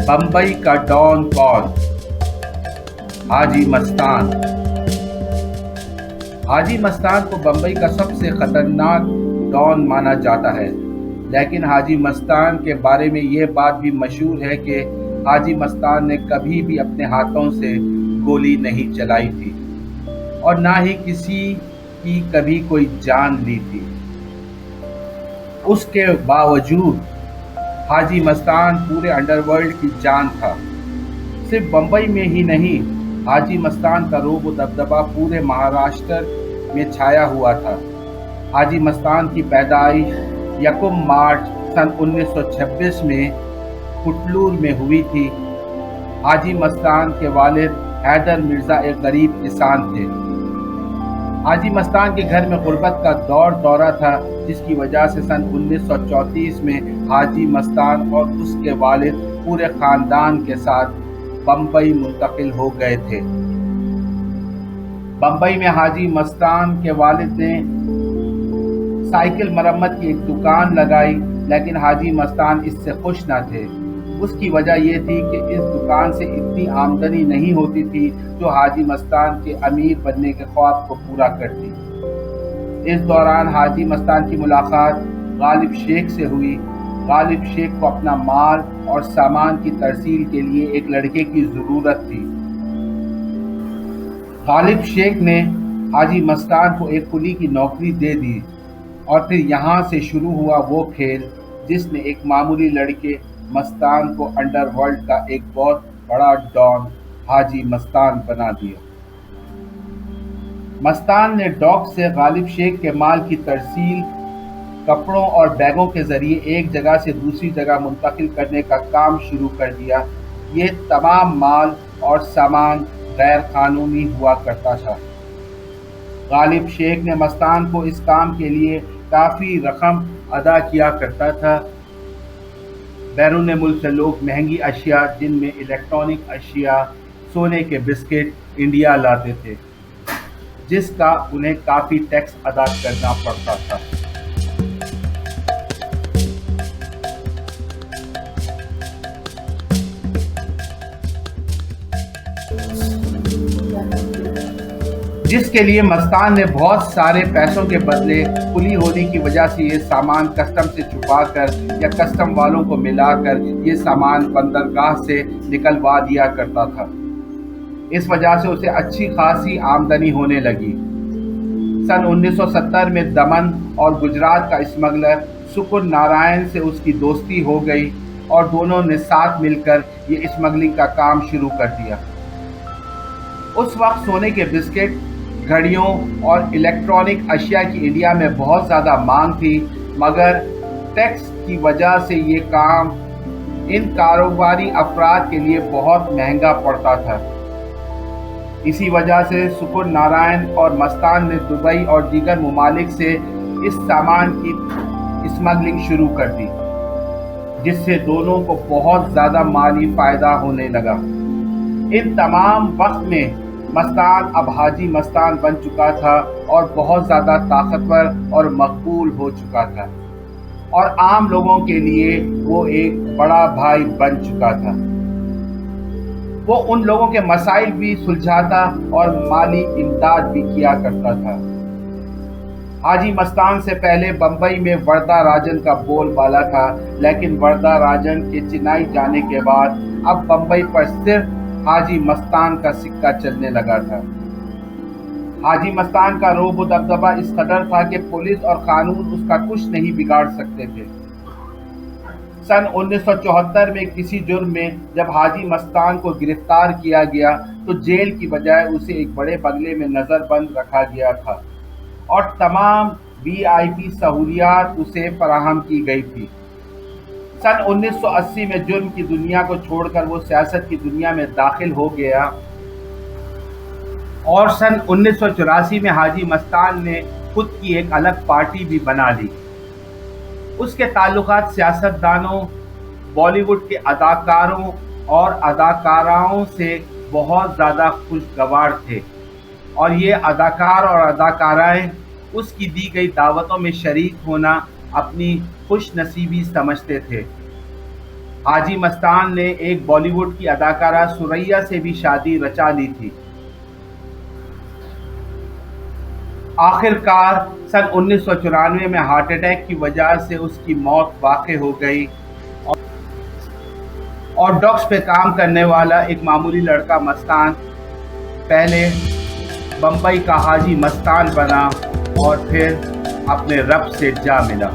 बम्बई का डॉन कौन? हाजी मस्तान। हाजी मस्तान को बम्बई का सबसे खतरनाक डॉन माना जाता है, लेकिन हाजी मस्तान के बारे में ये बात भी मशहूर है कि हाजी मस्तान ने कभी भी अपने हाथों से गोली नहीं चलाई थी और ना ही किसी की कभी कोई जान ली थी। उसके बावजूद हाजी मस्तान पूरे अंडरवर्ल्ड की जान था। सिर्फ बम्बई में ही नहीं, हाजी मस्तान का रोब व दबदबा पूरे महाराष्ट्र में छाया हुआ था। हाजी मस्तान की पैदाइश 1 मार्च सन 1926 में कुटलूर में हुई थी। हाजी मस्तान के वालिद हैदर मिर्ज़ा एक गरीब किसान थे। हाजी मस्तान के घर में गुर्बत का दौरा था, जिसकी वजह से सन 1934 में हाजी मस्तान और उसके वालिद पूरे खानदान के साथ बम्बई मुंतकिल हो गए थे। बम्बई में हाजी मस्तान के वालिद ने साइकिल मरम्मत की एक दुकान लगाई, लेकिन हाजी मस्तान इससे खुश न थे। उसकी वजह यह थी कि इस दुकान से इतनी आमदनी नहीं होती थी जो हाजी मस्तान के अमीर बनने के ख्वाब को पूरा करती। इस दौरान हाजी मस्तान की मुलाकात गालिब शेख से हुई। गालिब शेख को अपना माल और सामान की तरसील के लिए एक लड़के की ज़रूरत थी। गालिब शेख ने हाजी मस्तान को एक कुली की नौकरी दे दी और फिर यहाँ से शुरू हुआ वो खेल जिसने एक मामूली लड़के मस्तान को अंडरवर्ल्ड का एक बहुत बड़ा डॉन हाजी मस्तान बना दिया। मस्तान ने डॉक से गालिब शेख के माल की तरसील कपड़ों और बैगों के जरिए एक जगह से दूसरी जगह मुंतकिल करने का काम शुरू कर दिया। ये तमाम माल और सामान गैर कानूनी हुआ करता था। गालिब शेख ने मस्तान को इस काम के लिए काफ़ी रकम अदा किया करता था। बैरून मुल्क से लोग महंगी अशिया जिनमें इलेक्ट्रॉनिक अशिया, सोने के बिस्किट इंडिया लाते थे, जिसका उन्हें काफ़ी टैक्स अदा करना पड़ता था। जिसके लिए मस्तान ने बहुत सारे पैसों के बदले कुली होने की वजह से ये सामान कस्टम से छुपा कर या कस्टम वालों को मिलाकर ये सामान बंदरगाह से निकलवा दिया करता था। इस वजह से उसे अच्छी खासी आमदनी होने लगी। सन 1970 में दमन और गुजरात का स्मगलर सुकुर नारायण से उसकी दोस्ती हो गई और दोनों ने साथ मिलकर ये स्मगलिंग का काम शुरू कर दिया। उस वक्त सोने के बिस्किट, घड़ियों और इलेक्ट्रॉनिक अशिया की इंडिया में बहुत ज़्यादा मांग थी, मगर टैक्स की वजह से ये काम इन कारोबारी अफराद के लिए बहुत महंगा पड़ता था। इसी वजह से सुकुर नारायण और मस्तान ने दुबई और दीगर ममालिक से इस सामान की स्मगलिंग शुरू कर दी, जिससे दोनों को बहुत ज़्यादा माली फ़ायदा होने लगा। इन तमाम वक्त में मस्तान अब हाजी मस्तान बन चुका था और बहुत ज़्यादा ताकतवर और मकबूल हो चुका था और आम लोगों के लिए वो एक बड़ा भाई बन चुका था। वो उन लोगों के मसाइल भी सुलझाता और माली इमदाद भी किया करता था। हाजी मस्तान से पहले बम्बई में वरदा राजन का बोलबाला था, लेकिन वरदा राजन के चेन्नई जाने के बाद अब बम्बई पर सिर्फ हाजी मस्तान का सिक्का चलने लगा था। हाजी मस्तान का रोब व दबदबा इस कदर था कि पुलिस और कानून उसका कुछ नहीं बिगाड़ सकते थे। सन 1974 में किसी जुर्म में जब हाजी मस्तान को गिरफ्तार किया गया तो जेल की बजाय उसे एक बड़े बंगले में नज़रबंद रखा गया था और तमाम VIP सहूलियात उसे फराहम की गई थी। सन 1980 में जुर्म की दुनिया को छोड़कर वो सियासत की दुनिया में दाखिल हो गया और सन 1984 में हाजी मस्तान ने खुद की एक अलग पार्टी भी बना ली। उसके ताल्लुकात सियासतदानों, बॉलीवुड के अदाकारों और अदाकाराओं से बहुत ज़्यादा खुशगवार थे और ये अदाकार और अदाकाराएं उसकी दी गई दावतों में शरीक होना अपनी खुश नसीबी समझते थे। حاجی مستان نے ایک بالی ووڈ کی اداکارہ سریا سے بھی شادی رچا لی تھی۔ آخر کار سن 1994 میں ہارٹ اٹیک کی وجہ سے اس کی موت واقع ہو گئی اور ڈاکس پہ کام کرنے والا ایک معمولی لڑکا مستان پہلے بمبئی کا حاجی مستان بنا اور پھر اپنے رب سے جا ملا۔